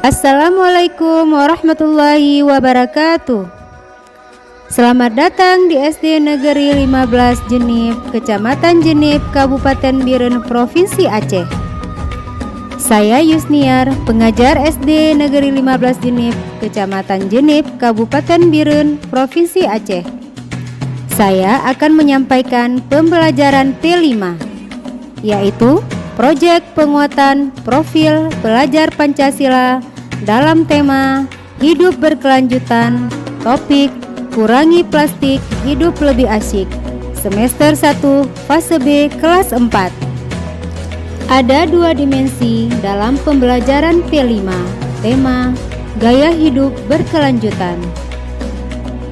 Assalamualaikum warahmatullahi wabarakatuh. Selamat datang di SD Negeri 15 Jenip, Kecamatan Jenip, Kabupaten Biren, Provinsi Aceh. Saya Yusniar, pengajar SD Negeri 15 Jenip, Kecamatan Jenip, Kabupaten Biren, Provinsi Aceh. Saya akan menyampaikan pembelajaran T5, yaitu proyek penguatan profil pelajar Pancasila dalam tema hidup berkelanjutan, topik kurangi plastik, hidup lebih asyik. Semester 1, fase B, kelas 4. Ada dua dimensi dalam pembelajaran P5, tema gaya hidup berkelanjutan.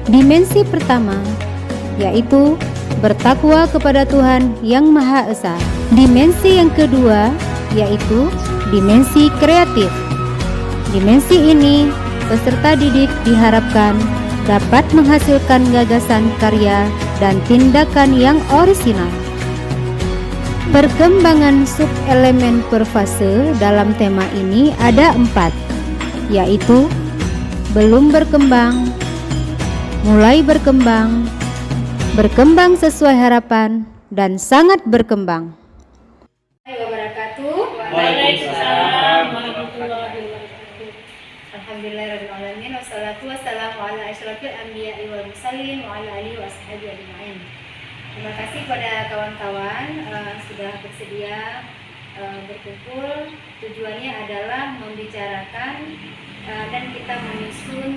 Dimensi pertama yaitu bertakwa kepada Tuhan Yang Maha Esa. Dimensi yang kedua yaitu dimensi kreatif. Dimensi ini peserta didik diharapkan dapat menghasilkan gagasan karya dan tindakan yang orisinal. Perkembangan subelemen per fase dalam tema ini ada 4, yaitu belum berkembang, mulai berkembang, berkembang sesuai harapan, dan sangat berkembang. Waalaikumsalam warahmatullahi wabarakatuh. Alhamdulillahirrahmanirrahim. Wassalatu wassalamu ala asyrafil anbiya'i wal mursalin wa ala alihi wa sahbihi ajma'in. Terima kasih kepada kawan-kawan sudah bersedia berkumpul. Tujuannya adalah membicarakan dan kita menyusun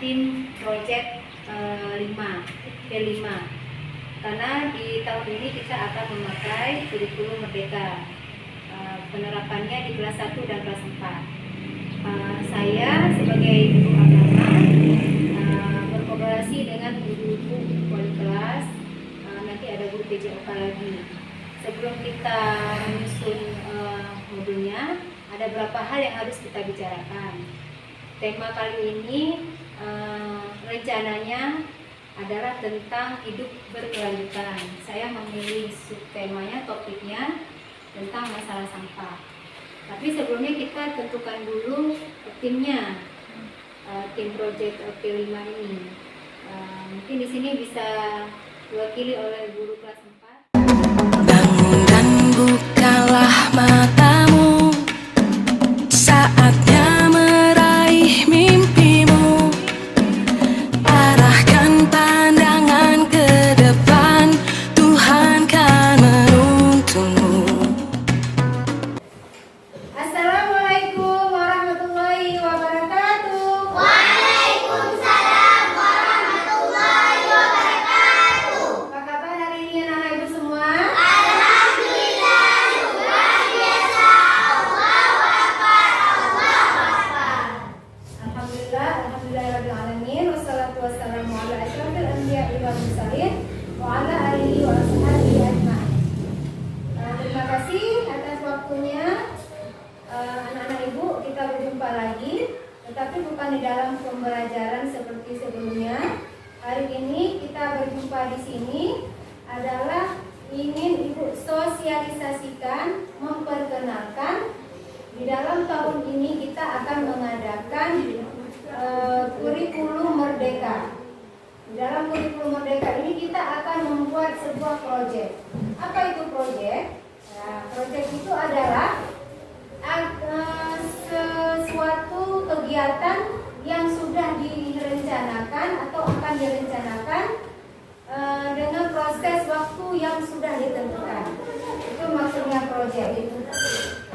tim project P5. Karena di tahun ini kita akan memakai kurikulum Merdeka. Penerapannya di kelas 1 dan kelas 4. Saya sebagai guru agama berkolaborasi dengan guru-guru wali kelas, nanti ada guru PJOK lagi. Sebelum kita menyusun modulnya, ada beberapa hal yang harus kita bicarakan. Tema kali ini rencananya adalah tentang hidup berkelanjutan. Saya memilih subtemanya, topiknya tentang masalah sampah. Tapi sebelumnya kita tentukan dulu timnya, tim project P5 ini. Mungkin di sini bisa diwakili oleh guru kelas 4. Bangun dan bukalah matamu, saatnya meraih mimpimu. Arahkan pandangan ke depan, Tuhan kan menuntunmu. Assalamualaikum warahmatullahi wabarakatuh. Waalaikumsalam warahmatullahi wabarakatuh. Apa kabar hari ini anak-anak ibu semua? Alhamdulillah, luar biasa. Allahu Akbar, Allahu Akbar. Alhamdulillahirabbil alamin. Wassalatu wassalamu ala asyrafil anbiya'i wal mursalin wa ala alihi wa sahbihi ajma'in. Terima kasih atas waktunya. Anak-anak ibu, kita berjumpa lagi, tetapi bukan di dalam pembelajaran seperti sebelumnya. Hari ini kita berjumpa di sini adalah ingin ibu sosialisasikan, memperkenalkan. Di dalam tahun ini kita akan mengadakan kurikulum Merdeka. Di dalam kurikulum Merdeka ini kita akan membuat sebuah proyek. Apa itu proyek? Nah, proyek itu adalah sesuatu kegiatan yang sudah direncanakan atau akan direncanakan dengan proses waktu yang sudah ditentukan. Itu maksudnya proyek itu.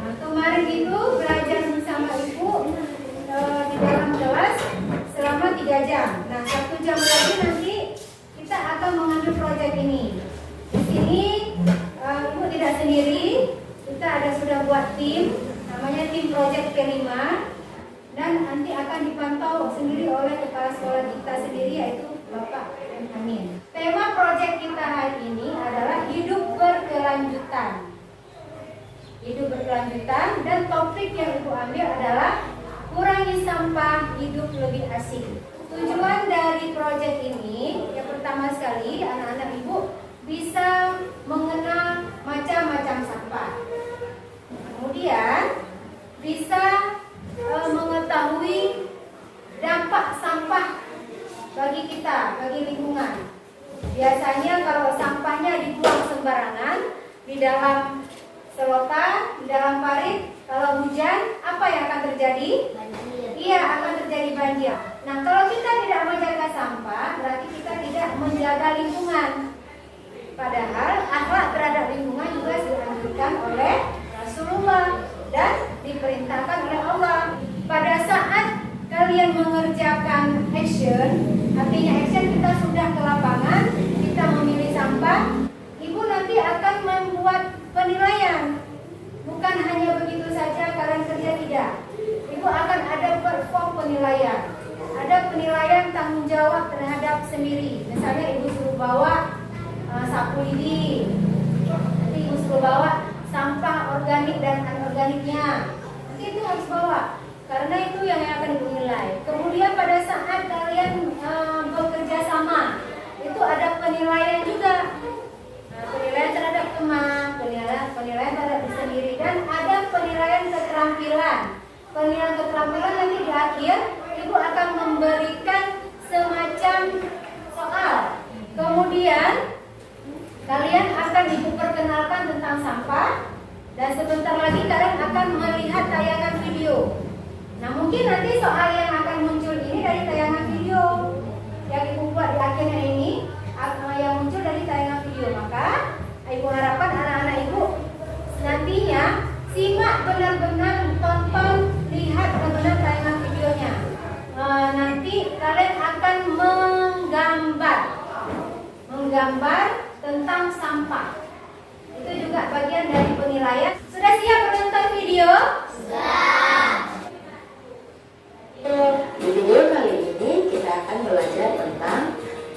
Nah, kemarin itu belajar bersama ibu di dalam kelas selama 3 jam. Nah, 1 jam lagi nanti kita akan mengambil proyek ini. Di sini ibu tidak sendiri, kita sudah buat tim. Namanya tim project P5, dan nanti akan dipantau sendiri oleh kepala sekolah kita sendiri, yaitu Bapak Amin. Tema project kita hari ini adalah hidup berkelanjutan. Hidup berkelanjutan, dan topik yang ibu ambil adalah kurangi sampah, hidup lebih asik. Tujuan dari project ini, yang pertama sekali anak-anak ibu bisa mengenal macam-macam sampah. Kemudian bisa Biasanya kalau sampahnya dibuang sembarangan di dalam selokan, di dalam parit, kalau hujan apa yang akan terjadi? Iya, akan terjadi banjir. Nah, kalau kita tidak menjaga sampah, berarti kita tidak menjaga lingkungan. Padahal akhlak terhadap lingkungan juga dianjurkan oleh Rasulullah dan diperintahkan oleh Allah. Pada saat kalian mengerjakan action, artinya action kita sudah ke lapangan, kita memilih sampah, ibu nanti akan membuat penilaian. Bukan hanya begitu saja kalian kerja, tidak. Ibu akan ada perform penilaian. Ada penilaian tanggung jawab terhadap sendiri. Misalnya ibu suruh bawa sapu lidi, nanti ibu suruh bawa sampah organik dan anorganiknya, nanti itu harus bawa, karena itu yang akan ibu nilai. Kemudian pada saat kalian bekerja sama, itu ada penilaian juga. Nah, penilaian terhadap teman, penilaian terhadap diri sendiri, dan ada penilaian keterampilan. Penilaian keterampilan nanti di akhir ibu akan memberikan semacam soal. Kemudian kalian akan ibu perkenalkan tentang sampah, dan sebentar lagi kalian akan melihat tayangan video. Nah, mungkin nanti soal yang akan muncul ini dari tayangan video yang ibu buat di akhirnya ini, yang muncul dari tayangan video. Maka ibu harapkan anak-anak ibu nantinya simak benar-benar, tonton, lihat benar-benar tayangan videonya. Nanti kalian akan menggambar tentang sampah. Itu juga bagian dari penilaian. Sudah siap menonton video? Di video kali ini kita akan belajar tentang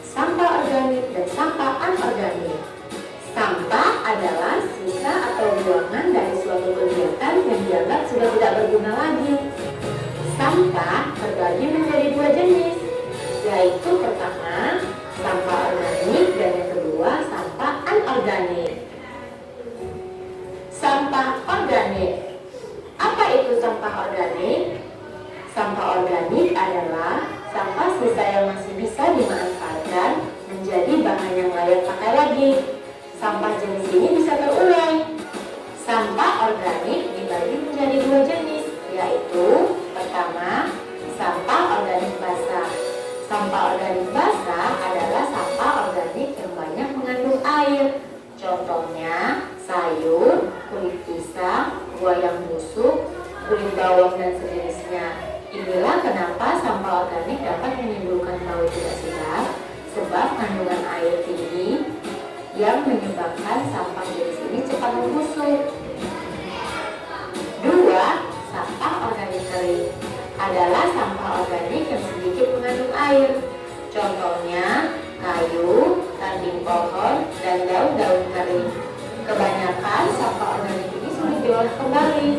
sampah organik dan sampah anorganik. Sampah adalah sisa atau buangan dari suatu kegiatan yang dianggap sudah tidak berguna lagi. Sampah terbagi menjadi dua jenis, yaitu pertama sampah organik dan yang kedua sampah anorganik. Sampah organik. Apa itu sampah organik? Sampah organik adalah sampah sisa yang masih bisa dimanfaatkan menjadi bahan yang layak pakai lagi. Sampah jenis ini bisa terurai. Sampah organik dibagi menjadi dua jenis, yaitu pertama, sampah organik basah. Sampah organik basah adalah sampah organik yang banyak mengandung air. Contohnya sayur, kulit pisang, buah yang busuk, kulit bawang dan sejenisnya. Inilah kenapa sampah organik dapat menimbulkan bau tidak sedap, sebab kandungan air tinggi yang menyebabkan sampah jenis ini cepat membusuk. Dua, sampah organik kering adalah sampah organik yang sedikit mengandung air. Contohnya kayu, ranting pohon, dan daun-daun kering. Kebanyakan sampah organik ini sulit diolah kembali.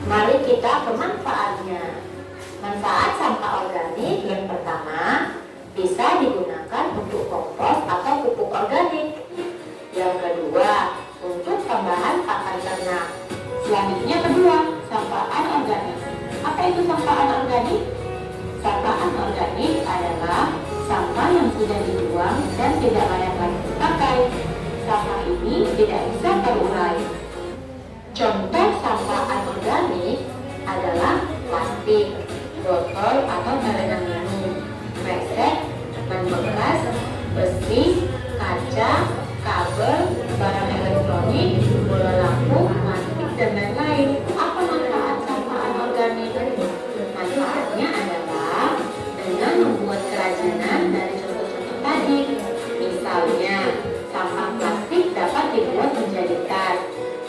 Mari kita ke manfaatnya. Manfaat sampah organik yang pertama, bisa digunakan untuk kompos atau pupuk organik. Yang kedua, untuk tambahan pakan ternak. Selanjutnya kedua, sampah anorganik. Apa itu sampah anorganik? Sampah anorganik adalah sampah yang sudah dibuang dan tidak layak lagi dipakai. Sampah ini tidak bisa terurai. Contoh sampah anorganik adalah plastik, botol atau darenan minum, kresek, ban bekas, besi, kaca, kabel, barang elektronik, bola lampu, plastik, dan lain-lain. Apa manfaat sampah anorganik? Manfaatnya adalah dengan membuat kerajinan dari contoh-contoh tadi. Misalnya, sampah plastik dapat dibuat menjadi tas,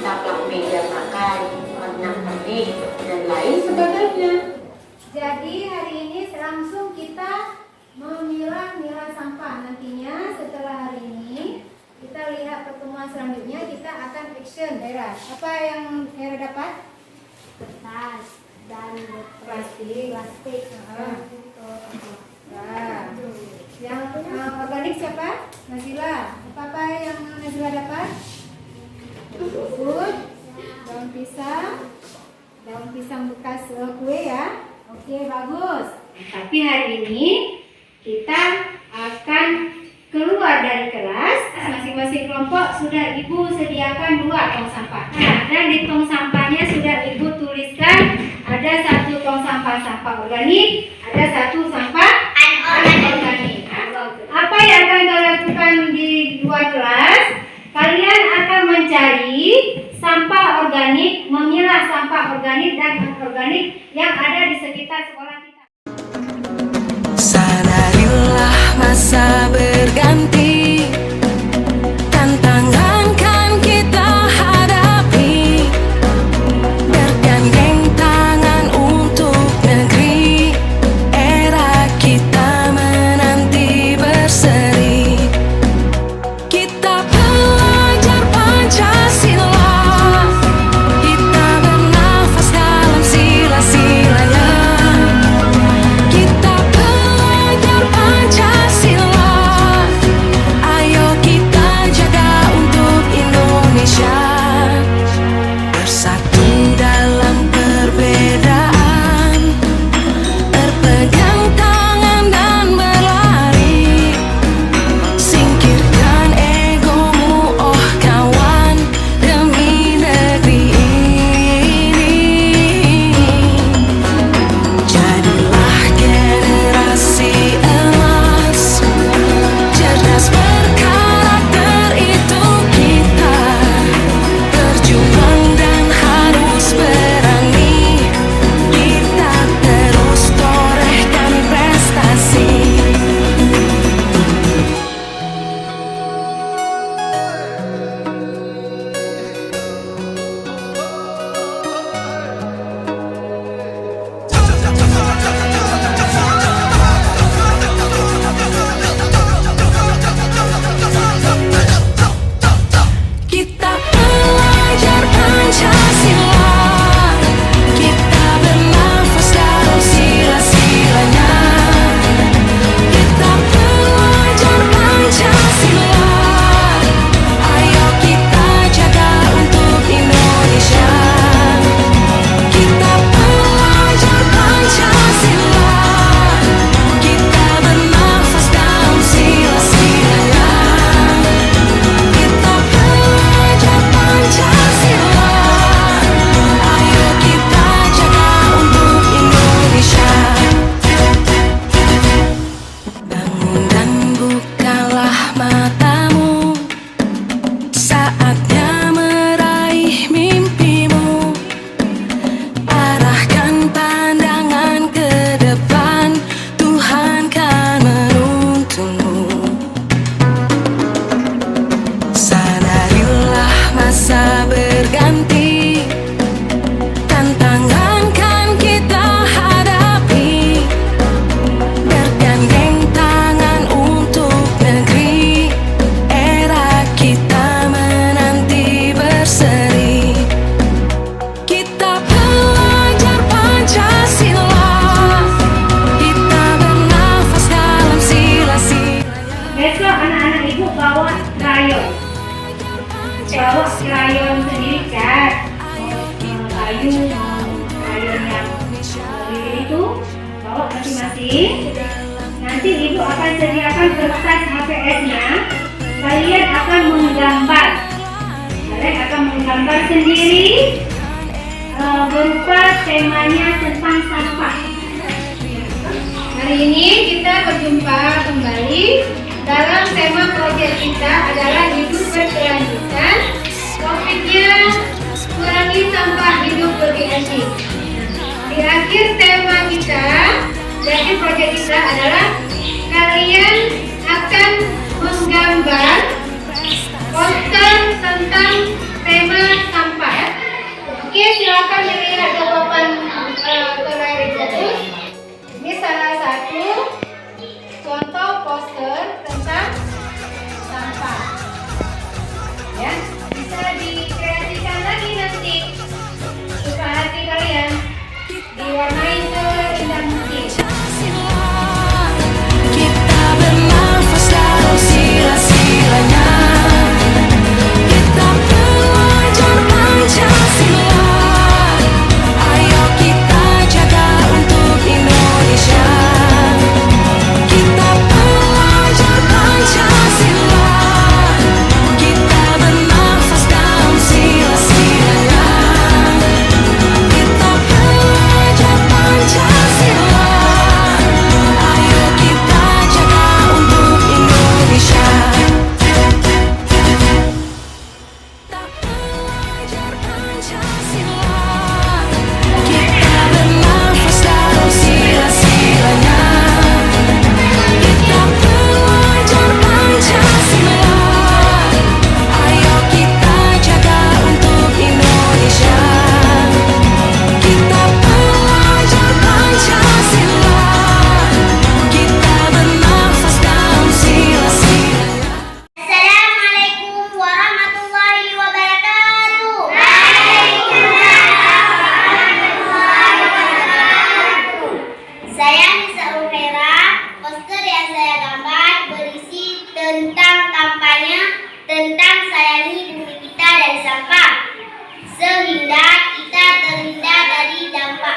taplak meja makan, pernak-pernik, dan lain sebagainya. Jadi hari ini langsung kita memilah-milah sampah. Nantinya setelah hari ini kita lihat pertemuan selanjutnya, kita akan action. Era, apa yang Era dapat? Kertas dan Plastik. plastik. Nah, yang organik siapa? Nazila. Apa yang Nazila dapat? Food, daun pisang bekas kue ya. Oke, bagus. Tapi hari ini kita akan keluar dari kelas, masing-masing kelompok sudah Ibu sediakan 2 tong sampah. Nah, dan di tong sampahnya sudah Ibu tuliskan ada 1 tong sampah organik, ada 1 sampah anorganik. Apa yang akan kalian lakukan di luar kelas? Kalian akan mencari sampah organik, memilah sampah organik dan anorganik yang ada di sekitar sekolah kita. Sadarilah masa berganti, tantangan kan kita hadapi, bergandeng tangan untuk negeri, era kita menanti berseri. Kita belajar Pancasila, kita bernafas dalam sila-silanya. Kita belajar Pancasila, ayo kita jaga untuk Indonesia. Bersatu dalam perbedaan, berpegang tangan dan berlari. Singkirkan egomu oh kawan, demi negeri ini. Jadilah generasi emas, cerdas berkarakter itu kita. Berjuang dan harus berani, kita terus torehkan prestasi. Kita belajar Pancasila, kita bernafas dalam sila-silanya. Kita belajar Pancasila, ayo kita jaga untuk Indonesia. Kita belajar Pancasila, kita bernafas dalam sila-silanya. Kita belajar Pancasila, ayo kita jaga untuk Indonesia. Bangun dan bukalah matamu, saatnya meraih mimpimu. Arahkan pandangan ke depan, Tuhan kan menuntunmu. Sadarilah masa berganti, tantangan kan kita hadapi, bergandeng tangan untuk negeri, era kita menanti berseri. Kita belajar Pancasila, kita bernafas dalam sila-silanya. Besok anak-anak Ibu bawa krayon. Bawa krayon sendiri, cat. Kayu, krayon yang lilin itu bawa masing-masing. Nanti Ibu akan sediakan kertas HPS-nya. Kalian akan menggambar. Kalian akan menggambar sendiri berupa temanya tentang sampah. Hari ini kita berjumpa kembali dalam tema proyek kita adalah hidup berkelanjutan. Topiknya kurangi sampah hidup berkelanjutan. Di akhir tema kita, jadi proyek kita adalah kalian akan menggambar poster tentang tema sampah. Oke, silakan dilihat jawaban ke layar itu. Ini salah satu contoh poster tentang sampah. Ya, bisa dikreasikan lagi nanti. Suka hati kalian diwarnai seindah mungkin. Kita bernafas dalam sila-silanya. Kita belajar Pancasila, ayo kita jaga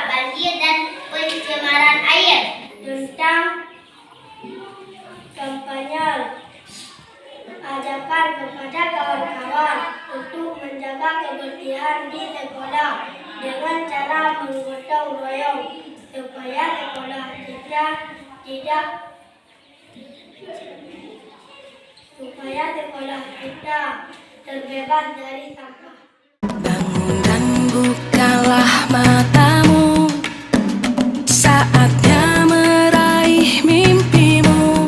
banjir dan pencemaran air. Tentang kampanye, ajakan kepada kawan-kawan untuk menjaga kebersihan di sekolah dengan cara menggotong royong supaya sekolah kita terbebas dari sampah. Bangun dan bukalah matamu, saatnya meraih mimpimu.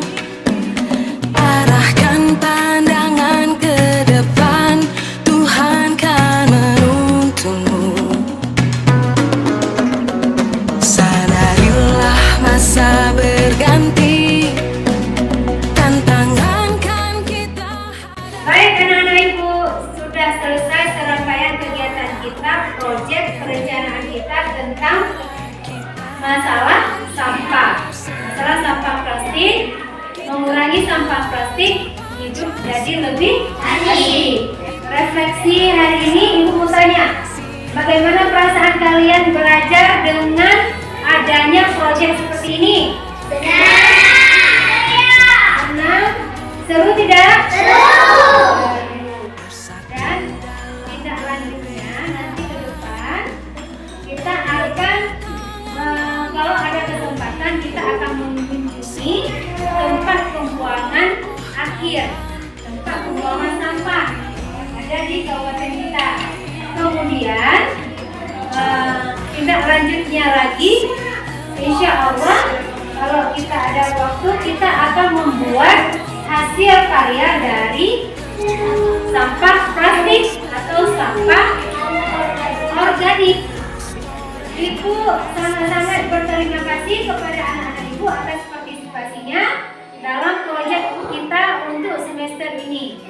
Arahkan pandangan ke depan, Tuhan kan menuntunmu. Sadarilah masa berganti, tantangan kan kita hadapi. Baik anak-anak ibu, sudah selesai serangkaian kegiatan kita, proyek perencanaan kita tentang masalah sampah plastik, mengurangi sampah plastik, hidup jadi lebih bersih. Refleksi hari ini ibu mau tanya, bagaimana perasaan kalian belajar dengan adanya proyek seperti ini? Senang? Seru tidak? Dan tindak lanjutnya nanti ke depan kita akan kalau ada kesempatan kita akan mengunjungi tempat pembuangan akhir, tempat pembuangan sampah yang ada di kabupaten kita. Kemudian tindak lanjutnya lagi, insya Allah kalau kita ada waktu kita akan membuat hasil karya dari sampah plastik atau sampah organik. Ibu sangat-sangat berterima kasih kepada anak-anak ibu atas partisipasinya dalam proyek kita untuk semester ini.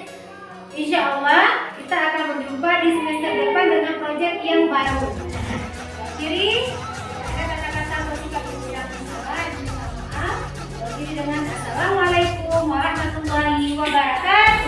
Insya Allah kita akan berjumpa di semester depan dengan proyek yang baru. Jadi ada kata-kata bersikap berkurang salah, maaf. Jadi dengan Assalamualaikum warahmatullahi wabarakatuh.